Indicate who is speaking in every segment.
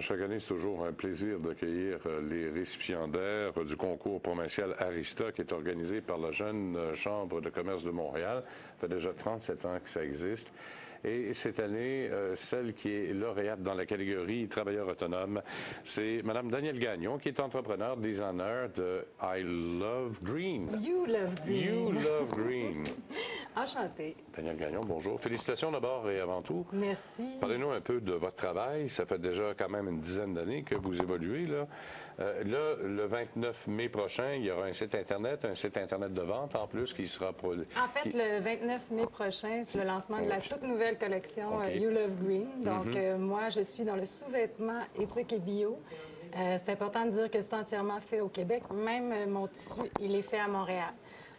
Speaker 1: Chaque année, c'est toujours un plaisir d'accueillir les récipiendaires du concours provincial Arista qui est organisé par la jeune Chambre de commerce de Montréal. Ça fait déjà 37 ans que ça existe. Et cette année, celle qui est lauréate dans la catégorie travailleurs autonomes, c'est Mme Danielle Gagnon, qui est entrepreneur, designer de I Love Green.
Speaker 2: You Love Green.
Speaker 1: You Love Green.
Speaker 2: Enchantée.
Speaker 1: Danielle Gagnon, bonjour. Félicitations d'abord et avant tout.
Speaker 2: Merci.
Speaker 1: Parlez-nous un peu de votre travail. Ça fait déjà quand même une dizaine d'années que vous évoluez. Là, le 29 mai prochain, il y aura un site Internet de vente en plus qui sera...
Speaker 2: En fait, le 29 mai prochain, c'est le lancement de la toute nouvelle collection You Love Green. Donc, moi, je suis dans le sous-vêtement éthique et bio. C'est important de dire que c'est entièrement fait au Québec. Même mon tissu, il est fait à Montréal.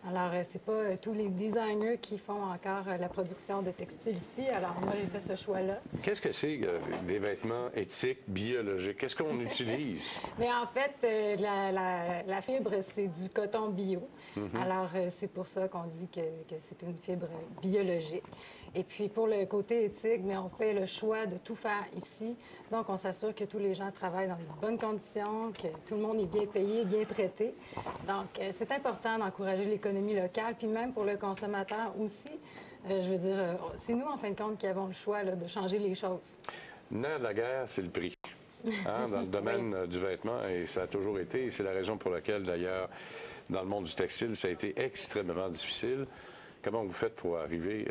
Speaker 2: Alors, c'est pas tous les designers qui font encore la production de textiles ici. Alors, moi, j'ai fait ce choix-là.
Speaker 1: Qu'est-ce que c'est des vêtements éthiques, biologiques? Qu'est-ce qu'on utilise?
Speaker 2: Mais en fait, la fibre, c'est du coton bio. Alors, c'est pour ça qu'on dit que c'est une fibre biologique. Et puis, pour le côté éthique, mais on fait le choix de tout faire ici. Donc, on s'assure que tous les gens travaillent dans de bonnes conditions, que tout le monde est bien payé, bien traité. Donc, c'est important d'encourager l'économie locale, puis même pour le consommateur aussi. Je veux dire, c'est nous, en fin de compte, qui avons le choix là, de changer les choses.
Speaker 1: Le nerf de la guerre, c'est le prix. Hein, dans le domaine du vêtement, et ça a toujours été, et c'est la raison pour laquelle, d'ailleurs, dans le monde du textile, ça a été extrêmement difficile. Comment vous faites pour arriver,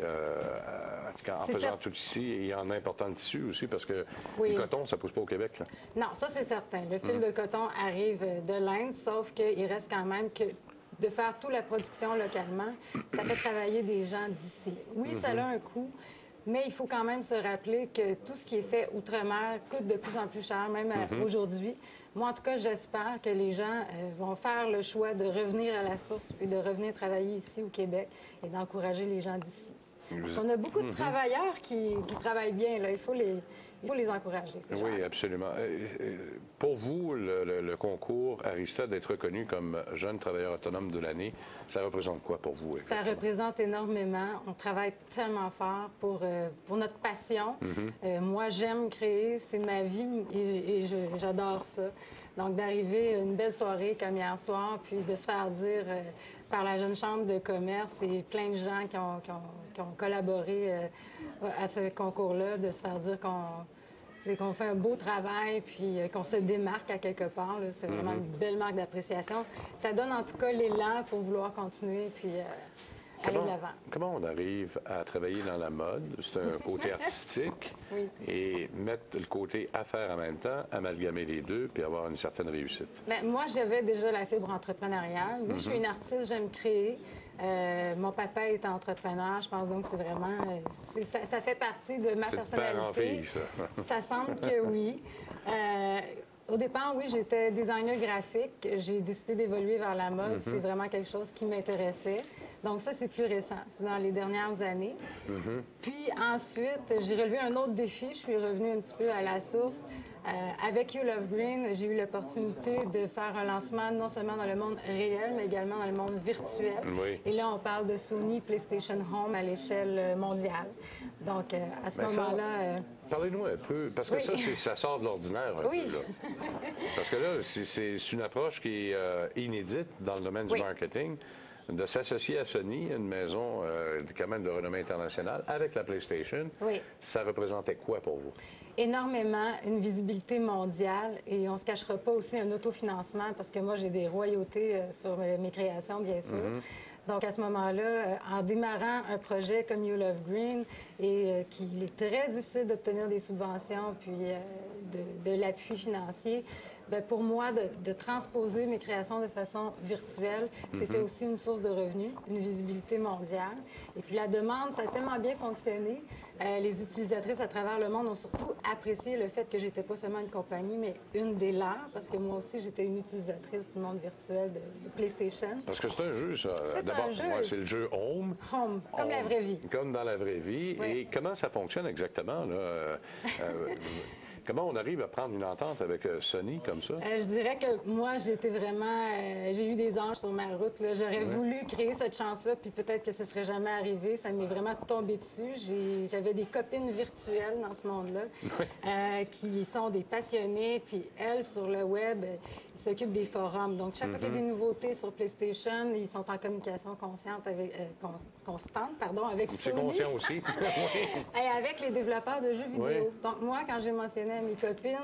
Speaker 1: en faisant tout ici et en important le tissu aussi, parce que le coton, ça ne pousse pas au Québec, là?
Speaker 2: Non, ça c'est certain. Le fil de coton arrive de l'Inde, sauf qu'il reste quand même que de faire toute la production localement, ça fait travailler des gens d'ici. Oui, ça a un coût, mais il faut quand même se rappeler que tout ce qui est fait outre-mer coûte de plus en plus cher, même aujourd'hui. Moi, en tout cas, j'espère que les gens vont faire le choix de revenir à la source puis de revenir travailler ici au Québec et d'encourager les gens d'ici. Parce qu'on a beaucoup de travailleurs qui travaillent bien, là. Il faut les encourager.
Speaker 1: Oui, absolument. Pour vous, le concours Arista d'être reconnu comme jeune travailleur autonome de l'année, ça représente quoi pour vous?
Speaker 2: Ça représente énormément. On travaille tellement fort pour notre passion. Moi, j'aime créer, c'est ma vie et j'adore ça. Donc, d'arriver à une belle soirée comme hier soir, puis de se faire dire par la jeune chambre de commerce et plein de gens qui ont collaboré à ce concours-là, de se faire dire qu'on fait un beau travail, puis qu'on se démarque à quelque part. C'est vraiment une belle marque d'appréciation. Ça donne en tout cas l'élan pour vouloir continuer, puis aller de l'avant.
Speaker 1: Comment on arrive à travailler dans la mode? C'est un côté artistique. Et mettre le côté affaires en même temps, amalgamer les deux, puis avoir une certaine réussite.
Speaker 2: Bien, moi, j'avais déjà la fibre entrepreneuriale. Oui, je suis une artiste, j'aime créer. Mon papa est entrepreneur, je pense donc que c'est vraiment... ça fait partie de ma personnalité.
Speaker 1: C'est de père en fille, ça.
Speaker 2: Ça semble que oui. Au départ, oui, j'étais designer graphique. J'ai décidé d'évoluer vers la mode. C'est vraiment quelque chose qui m'intéressait. Donc ça, c'est plus récent. C'est dans les dernières années. Puis ensuite, j'ai relevé un autre défi. Je suis revenue un petit peu à la source. Avec You Love Green, j'ai eu l'opportunité de faire un lancement non seulement dans le monde réel, mais également dans le monde virtuel. Et là, on parle de Sony PlayStation Home à l'échelle mondiale. Donc, à ce moment-là...
Speaker 1: Parlez-nous un peu, parce que ça sort de l'ordinaire un peu. Là. Parce que là, c'est une approche qui est inédite dans le domaine du marketing. De s'associer à Sony, une maison quand même de renommée internationale, avec la PlayStation, ça représentait quoi pour vous?
Speaker 2: Énormément, une visibilité mondiale et on ne se cachera pas aussi un autofinancement parce que moi j'ai des royautés sur mes créations, bien sûr. Donc, à ce moment-là, en démarrant un projet comme You Love Green, et qu'il est très difficile d'obtenir des subventions puis de l'appui financier, bien, pour moi, de transposer mes créations de façon virtuelle, c'était aussi une source de revenus, une visibilité mondiale. Et puis la demande, ça a tellement bien fonctionné. Les utilisatrices à travers le monde ont surtout apprécié le fait que j'étais pas seulement une compagnie, mais une des leurs, parce que moi aussi, j'étais une utilisatrice du monde virtuel de PlayStation.
Speaker 1: Parce que c'est un jeu, ça. D'abord, pour moi, c'est le jeu Home.
Speaker 2: Home, comme la vraie vie.
Speaker 1: Comme dans la vraie vie. Et comment ça fonctionne exactement, là? Comment on arrive à prendre une entente avec Sony comme ça?
Speaker 2: Je dirais que moi, j'étais vraiment... j'ai eu des anges sur ma route. J'aurais voulu créer cette chance-là, puis peut-être que ce serait jamais arrivé. Ça m'est vraiment tombé dessus. J'avais des copines virtuelles dans ce monde-là qui sont des passionnées, puis elles, sur le web, ils s'occupent des forums. Donc, chaque fois qu'il y a des nouveautés sur PlayStation, ils sont en communication constante avec Sony.
Speaker 1: C'est conscient aussi.
Speaker 2: Et avec les développeurs de jeux vidéo.
Speaker 1: Oui.
Speaker 2: Donc, moi, quand j'ai mentionné à mes copines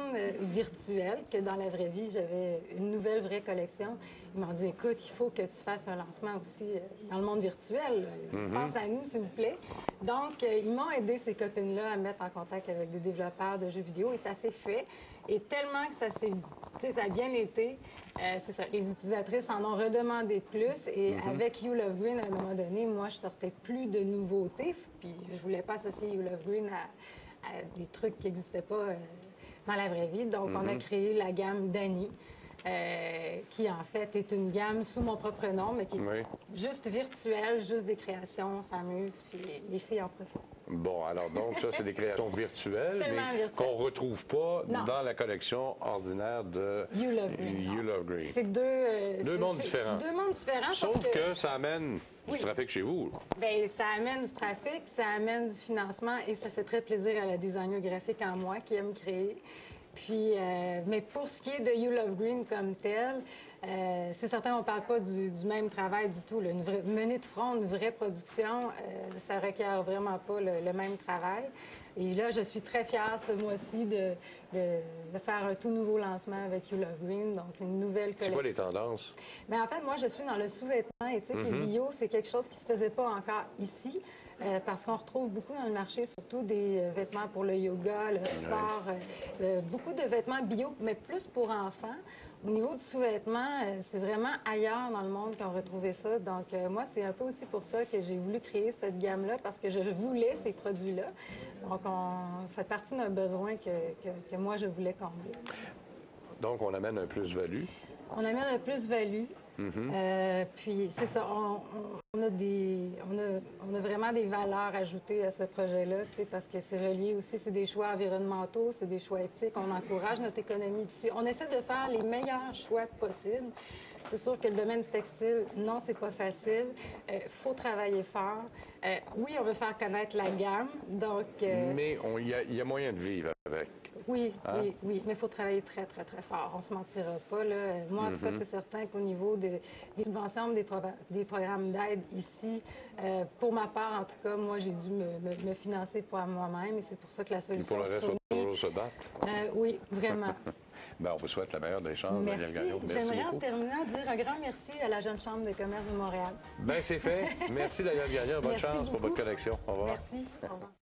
Speaker 2: virtuelles que dans la vraie vie, j'avais une nouvelle vraie collection, ils m'ont dit, écoute, il faut que tu fasses un lancement aussi dans le monde virtuel. Pense à nous, s'il vous plaît. Donc, ils m'ont aidé, ces copines-là, à me mettre en contact avec des développeurs de jeux vidéo et ça s'est fait. Et tellement que ça a bien été, c'est ça, les utilisatrices en ont redemandé plus. Et avec You Love Green, à un moment donné, moi, je sortais plus de nouveautés. Puis je voulais pas associer You Love Green à des trucs qui n'existaient pas dans la vraie vie. Donc, on a créé la gamme Dani, qui en fait est une gamme sous mon propre nom, mais qui est juste virtuelle, juste des créations, on s'amuse, puis les filles en profitent.
Speaker 1: Bon, alors donc ça, c'est des créations virtuelles, mais qu'on ne retrouve pas dans la collection ordinaire de
Speaker 2: You Love Green.
Speaker 1: C'est deux mondes différents.
Speaker 2: Deux mondes différents.
Speaker 1: Sauf que ça amène du trafic chez vous.
Speaker 2: Bien, ça amène du trafic, ça amène du financement et ça fait très plaisir à la designer graphique en moi qui aime créer. Puis, mais pour ce qui est de You Love Green comme tel, c'est certain, on ne parle pas du même travail du tout. Mener de front, une vraie production, ça ne requiert vraiment pas le même travail. Et là, je suis très fière ce mois-ci de faire un tout nouveau lancement avec You Love Green, donc une nouvelle collection.
Speaker 1: C'est quoi les tendances?
Speaker 2: Mais en fait, moi, je suis dans le sous-vêtement éthique et bio. C'est quelque chose qui ne se faisait pas encore ici, parce qu'on retrouve beaucoup dans le marché, surtout des vêtements pour le yoga, le sport, beaucoup de vêtements bio, mais plus pour enfants. Au niveau du sous-vêtement, c'est vraiment ailleurs dans le monde qu'on retrouvait ça. Donc, moi, c'est un peu aussi pour ça que j'ai voulu créer cette gamme-là, parce que je voulais ces produits-là. Donc, ça fait partie d'un besoin que moi, je voulais combler.
Speaker 1: Donc, on amène un plus-value.
Speaker 2: On amène un plus-value. Puis, c'est ça, on a vraiment des valeurs ajoutées à ce projet-là, parce que c'est relié aussi, c'est des choix environnementaux, c'est des choix éthiques, on encourage notre économie d'ici. On essaie de faire les meilleurs choix possibles. C'est sûr que le domaine du textile, non, c'est pas facile. Faut travailler fort. Oui, on veut faire connaître la gamme, donc...
Speaker 1: Mais il y a moyen de vivre avec.
Speaker 2: Oui, mais il faut travailler très, très, très fort. On ne se mentira pas, là. Moi, en tout cas, c'est certain qu'au niveau des subventions, des programmes d'aide ici, pour ma part, en tout cas, moi, j'ai dû me financer pour moi-même et c'est pour ça que la solution...
Speaker 1: Et pour le reste, on va toujours se battre?
Speaker 2: Oui, vraiment.
Speaker 1: On vous souhaite la meilleure des chances,
Speaker 2: Merci.
Speaker 1: Danielle Gagnon. Merci
Speaker 2: J'aimerais
Speaker 1: beaucoup.
Speaker 2: en terminant dire un grand merci à la Jeune Chambre de commerce de Montréal.
Speaker 1: Bien, c'est fait. Merci, Danielle Gagnon. Bonne chance pour votre collection. Au revoir.
Speaker 2: Merci. Au revoir.